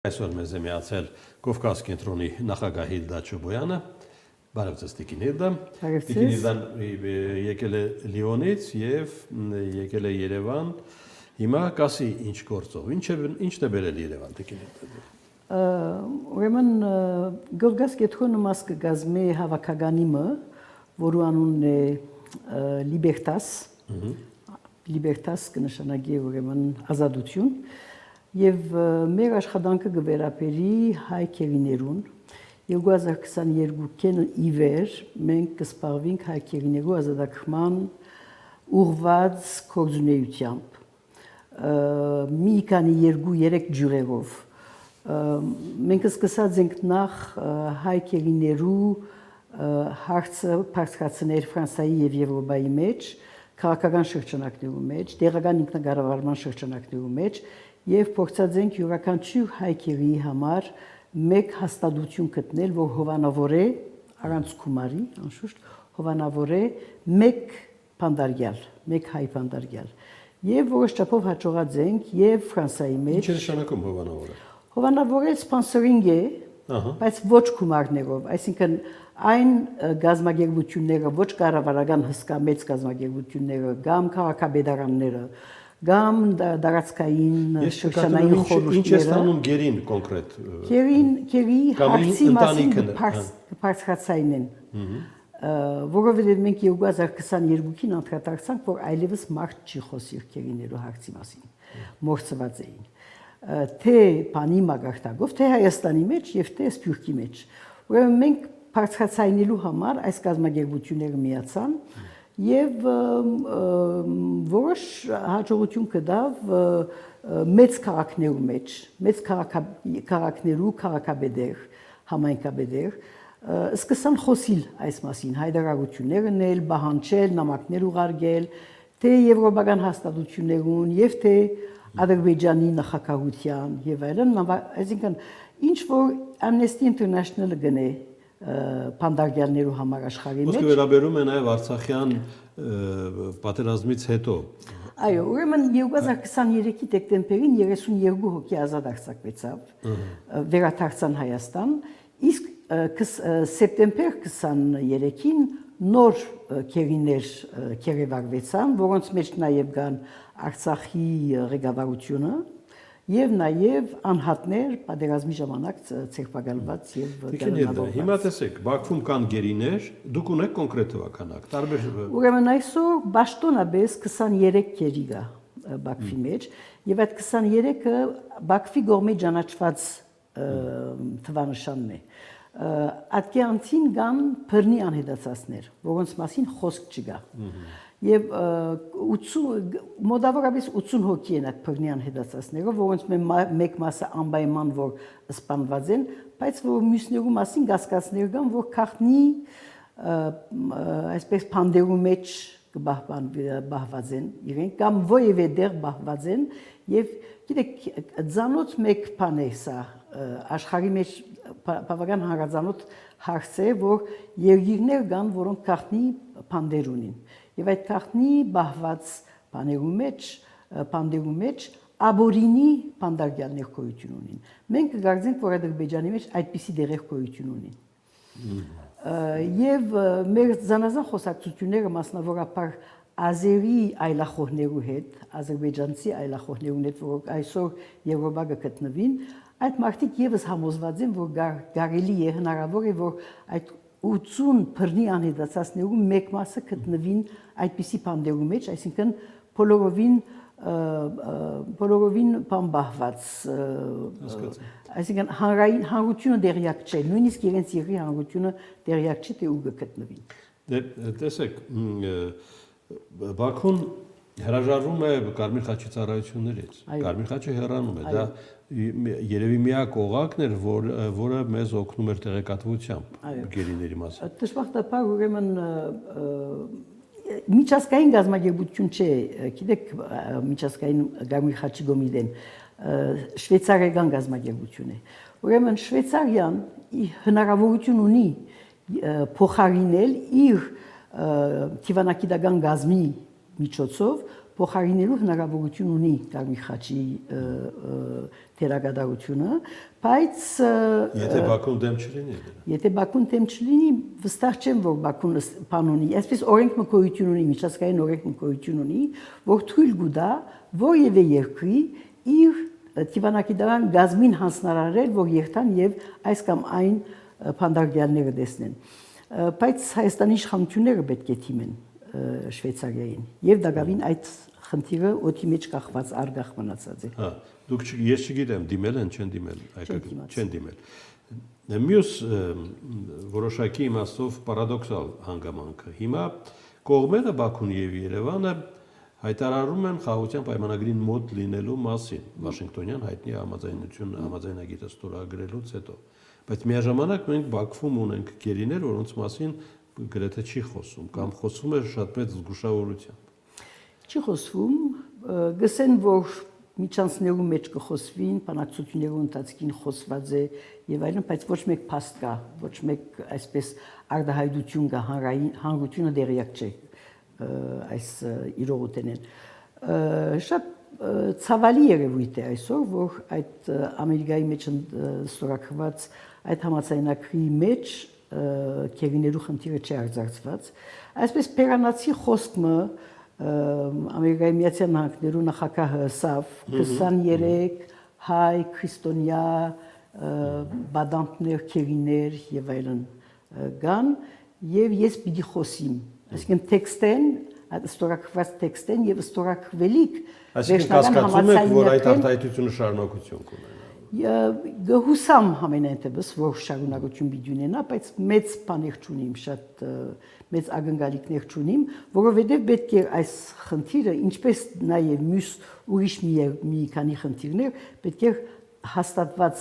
Այսօր մեզ է միացել Կովկաս կենտրոնի նախագահ Հիլդա Չոբոյանը, բարև ձեզ Տիկին Հիլդա։ Տիկին Հիլդան եկել է Լիոնից եւ եկել է Երևան, հիմա կասի ինչ գործով, ինչն է բերել Երևան Տիկին Հիլդա։ Ուրեմն Կովկաս կենտրոնը մաս կգազմի հավաքականիմը, որու անունն է Libertas կնշանակի ուրեմն ազատություն եւ մեր աշխատանքը կվերապերի հայ քերիներուն 2022-ին ի վեր մենք կսպառվենք հայ քերիներու ազատագրման ուղղված կորձունեությամբ մի քանի 2-3 ջուրերով մենք սկսած ենք նախ հայ քերիներու հարցը բարձրացնել Ֆրանսիայի եւ Եվրոպայի մեջ քաղաքական շրջանակներու մեջ տեղական ինքնակառավարման շրջանակներու մեջ եւ փորձած ենք յուրաքանչյուր հայքերի համար մեկ հաստատություն գտնել, որ հովանավոր է առանց գումարի, անշուշտ հովանավոր է մեկ բանդարգյալ, մեկ հայ բանդարգյալ։ Եվ որոշ չափով հաջողած ենք եւ Ֆրանսիայի մեջ։ Ինչ է նշանակում հովանավոր է։ Հովանավոր է սպոնսորինգ է, բայց ոչ գումարներով, այսինքն այն գազագերբությունները, ոչ կառավարական հսկա մեծ գազագերբությունները, կամ քաղաքապետարանները Գամ դարածքային շրջանային խորհուրդները։ Ինչ է ստանում գերին կոնկրետ։ Գերի հարցի մասին բարձրացային են։ Որովհետև մենք 2022-ին անդրադարձանք, որ այլևս մարդ չի խոսի գերիներու հարցի մասին։ Մորցված էին։ Թե բանի մագարտակով, թե Հայաստանի մեջ եւ թե Սփյուռքի մեջ։ Ուրեմն մենք բարձրացնելու համար այս գազագերբությունները միացան Եվ որոշ հաջողություն կդավ մեծ քաղաքներու մեջ, մեծ քաղաքներու քաղաքապետեր, համայնքապետեր սկսան խոսիլ այս մասին, հայտարարություններ անել, բանջել, նամակներ ուղարկել, թե եվրոպական հաստատություններուն եւ թե Ադրբեջանի նախագահության եւ այլն, այսինքն ինչ որ Amnesty International-ը գնե Պանդարգյալներու համար աշխարհի մեջ։ Ոսկե վերաբերում է նաև Արցախյան պատերազմից հետո։ Այո, ուրեմն 2023-ի դեկտեմբերին 32 հոգի ազատ արձակվեցավ, վերադարձան Հայաստան, իսկ սեպտեմբեր 23-ին նոր քերիներ քերեվարվեցան, որոնց մեջ նաև կան Արցախի ղեկավարությունը Եվ նաև անհատներ պատերազմի ժամանակ ցեղպակալված եւ դերնավորված։ Հիմա տեսեք, Բաքվում կան գերիներ, դուք ունեք կոնկրետ թվականակ, տարբեր։ Ուրեմն այսօր պաշտոնապես 23 գերի կա Բաքվի մեջ, եւ այդ 23-ը Բաքվի կողմից ճանաչված թվանշանն է։ Ատկյանցին կան բռնի անհետացածներ, որոնց մասին խոսք չկա։ Եվ 80 մոտավորապես 80 հոգի են այդ բռնի հետացածները, որոնց մեկ մասը անպայման որ սպանված են, բայց որ մյուսներու մասին կասկածներ կան, որ քաղտնի այսպես փանդերու մեջ կբահված են իրենք կամ որևէ դեր բահված են եւ գիտեք ցանոթ մեկ բան է սա աշխարհի մեջ բավական հարազանոթ հարց է, որ երկիրներ կան, որոնք քաղտնի փանդեր ունին Եվ այդ քաղտնի բահված բաներու մեջ աբորինի բանդարգյալներ գոյություն ունին։ Մենք կգարձենք, որ Ադրբեջանի մեջ այդպիսի դերեր գոյություն ունին։ Եվ մեր զանազան խոսակցությունները մասնավորապես ազերի այլախոհներու հետ, ադրբեջանցի այլախոհներու հետ, որոնք այսօր Եվրոպա կգտնվին, այդ մարդիկ եւս համոզված են, որ կարելի է հնարավոր է, որ այդ 80 բռնի անհետացածներու մեկ մասը գտնվին այդպիսի բանդերու մեջ, այսինքն բոլորովին բամբահված, այսինքն հանրությունը դերյակ չէ, նույնիսկ իրենց երկրի հանրությունը դերյակ չէ, թե ու գտնվին։ Տեսեք, Բաքուն հրաժարվում է Կարմիր խաչի ծառայություններից։ Կարմիր խաչը հեռանում է, դա երևի միակ օղակն էր, որը մեզ օգնում էր տեղեկատվությամբ գերիների մասին։ Դժբախտաբար ուրեմն միջազգային գազագերբություն չէ, գիտեք, միջազգային Կարմիր խաչի կոմիտեն շվեյցարիական գազագերբություն է։ Ուրեմն Շվեյցարիան հնարավորություն ունի փոխարինել իր թիվանակիտական գազմի միջոցով փոխարինելու հնարավորություն ունի Կարմիր խաչի դերակատարությունը, բայց եթե Բաքուն դեմ չլինի դրա։ Եթե Բաքուն դեմ չլինի, վստահ չեմ, որ Բաքուն բան ունի, այսպես օրենք մկոյություն ունի, միջազգային օրենք մկոյություն ունի, որ թույլ կտա որևէ երկրի իր դիվանագիտական գազմին հանձնարարել, որ երթան եւ այս կամ այն փանդարգյալները տեսնեն։ Բայց Հայաստանի իշխանությունները պետք է թիմեն Շվեյցարիային եւ դակավին այդ խնդիրը օդի մեջ կախված արգախ մնացած է։ Հա, դուք ես չգիտեմ դիմել են, չեն դիմել, հայկական չեն դիմել։ Մյուս որոշակի իմաստով պարադոքսալ հանգամանքը։ Հիմա կողմերը Բաքուն եւ Երևանը հայտարարում են խաղաղության պայմանագրին մոտ լինելու մասին Վաշինգտոնյան հայտնի համաձայնագիրը ստորագրելուց հետո։ Բայց միաժամանակ մենք Բաքվում ունենք գերիներ, որոնց մասին գրեթե չի խոսում կամ խոսում է շատ մեծ զգուշավորությամբ։ Չի խոսվում, գսեն որ միջանցներու մեջ կխոսվին, բանակցություններու ընթացքին խոսված է եւ այլն, բայց ոչ մեկ փաստ կա, ոչ մեկ այսպես արտահայտություն կա, հանրությունը դերյակ չէ այս իրողութենեն։ Շատ ցավալի երևույթ է այսօր, որ այդ Ամերիկայի մեջ ստորագրված այդ համաձայնագրի մեջ քերիներու խնդիրը չի արձարծված։ Այսպես Պերանացի խոսքը Ամերիկայի Միացյալ Նահանգներու նախագահը ասավ 23 հայ քրիստոնյա բադանտներ, քերիներ եւ այլն կան եւ ես պիտի խոսիմ։ Այսինքն տեքստեն, ստորագրված տեքստեն եւ ստորագրվելիք վերջնական համաձայնագրին, որ այդ արտահայտությունը շարունակություն կունենա։ Գհուսամ համենայնտեպս որ շարունակություն պիտի ունենա, բայց մեծ բաներ չունիմ, շատ մեծ ակնկալիքներ չունիմ, որովհետև պետք է այս խնդիրը, ինչպես նաև մյուս ուրիշ մի քանի խնդիրներ, պետք է հաստատված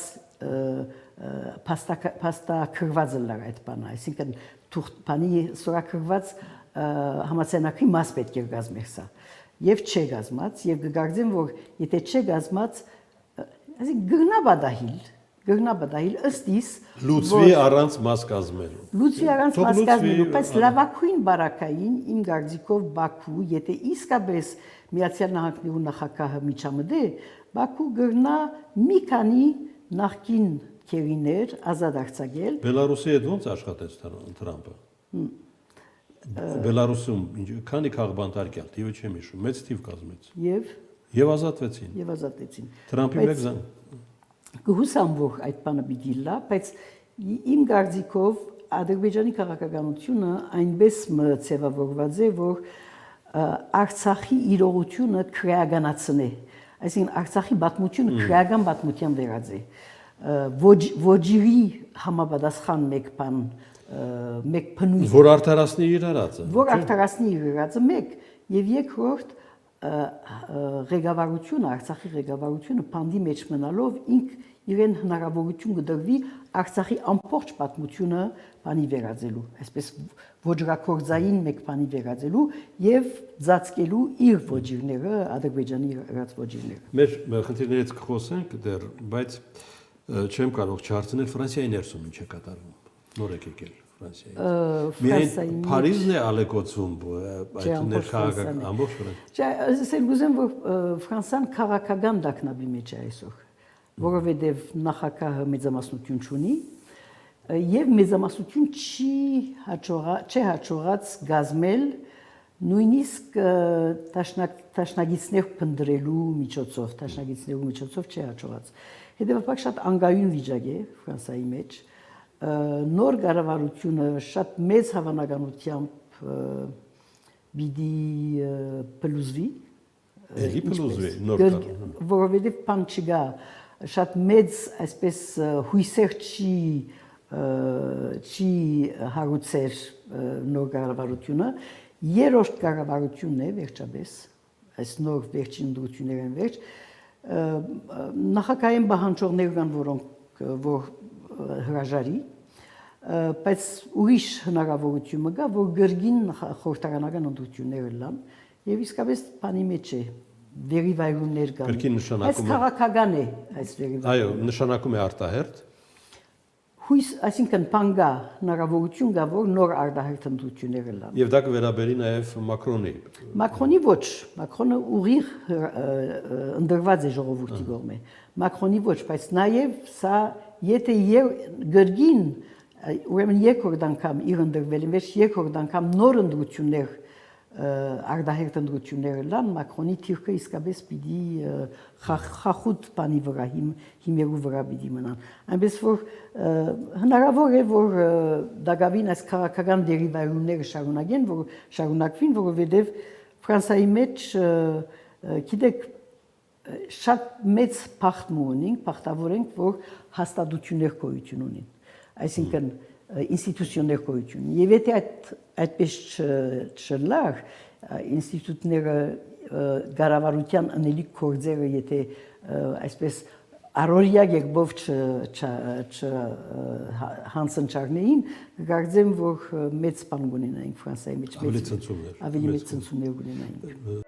փաստագրված լար այդ բանը, այսինքն բանի ստորագրված համաձայնագրի մաս պետք է կազմեր սա։ Եվ չէ կազմած, եւ կգարձեմ, որ եթե չէ կազմած, այսինքն գտնաբադահիլ ըստ իս լուծվի առանց մաս կազմելու։ Լուծվի առանց մաս կազմելու, բայց լավագույն բարակային իմ գարձիկով Բաքու, եթե իսկապես Միացյալ Նահանգներու նախագահը միջամտե, Բաքու գտնա մի քանի նախկին քերիներ ազատ արձակել։ Բելարուսի հետ ո՞նց աշխատեց Թրամփը։ Բելարուսում քանի քաղբանտարկյալ, թիվը չեմ հիշում, մեծ թիվ կազմեց։ Եվ ազատվեցին։ Թրամփի մեկ զան։ Գհուսամ որ այդ բանը պիտի լա, բայց իմ գարձիկով Ադրբեջանի քաղաքականությունը այնպես ձևավորված է, որ Արցախի իրողությունը քրեականացնե։ Այսինքն Արցախի պատմությունը քրեական պատմության վերած է։ Ոչիրի համապատասխան մեկ բան, մեկ փնույթ։ Որ արդարացնի իր արածը։ Որ արդարացնի իր արածը մեկ եւ երկրորդ ղեկավարությունը, Արցախի ղեկավարությունը բանդի մեջ մնալով ինք իրեն հնարավորություն կդրվի Արցախի ամբողջ պատմությունը բանի վերածելու, այսպես ոչրակորձային մեկ բանի վերածելու եւ ծածկելու իր ոչիրները, Ադրբեջանի իրաց ոչիրները։ Մեր խնդիրներից կխոսենք դեռ, բայց չեմ կարող չհարցնել Ֆրանսիայի ներսում ինչ է կատարվում։ Նոր եք եկել Ֆրանսիայից։ Միայն Փարիզն է ալեկոծվում այդ ներքաղաքական ամբողջ Ֆրանսիա։ Ասեմ ուզեմ, որ Ֆրանսիան քաղաքական դակնաբի մեջ է այսօր, որովհետև նախագահը մեծամասնություն չունի եւ մեծամասնություն չի հաջողած գազմել նույնիսկ տաշնագիցներ փնտրելու միջոցով չի հաջողած։ Հետևաբար շատ անգայուն վիճակ է Ֆրանսիայի մեջ։ Նոր կառավարությունը շատ մեծ հավանականությամբ պիտի փլուզվի, որովհետև բան չկա, շատ մեծ այսպես հույսեր չի հարուցեր նոր կառավարությունը, երրորդ կառավարությունն է վերջապես, այս նոր վերջին ընտրություններն վերջ, նախագահային պահանջողներ կան, որ հրաժարի, բայց ուրիշ հնարավորություն կա, որ գրգին խորհրդարանական ընտրությունները լան եւ իսկապես բանի մեջ է վերիվայրումներ կան։ Այս քաղաքական է այս վերիվայրումը։ Այո, նշանակում է արտահերթ։ հույս, այսինքն բանկա հնարավորություն կա, որ նոր արտահայտություններ լան։ Եվ դա կվերաբերի նաև Մակրոնի։ Մակրոնի ոչ, Մակրոնը ուղիղ ընդրված է ժողովրդի կողմէ։ Մակրոնի ոչ, բայց նաև սա եթե գրգին ուրեմն երկրորդ անգամ իր ընդրվելին մեջ երկրորդ անգամ նոր ընդրություններ արտահայտ ընդրությունները լան Մակրոնի թիրքը իսկապես պիտի խախուտ բանի վրա հիմերու վրա պիտի մնան այնպես որ հնարավոր է որ դակավին այս քաղաքական դերիվայրումները շարունակվին որովհետև Ֆրանսիայի մեջ գիտեք շատ մեծ փախտ ունենք փախտավոր ենք որ հաստատություններ գոյություն ունին այսինքն ինստիտուցիոններ գոյություն եւ եթե այդպես չլար ինստիտուտները կառավարության անելիք գործերը եթե այսպես առօրյա եղբով հանցնչարներին կարծեմ որ մեծ բան ունենային Ֆրանսիայի մեջ ավելի մեծ ցնցումներ ունենային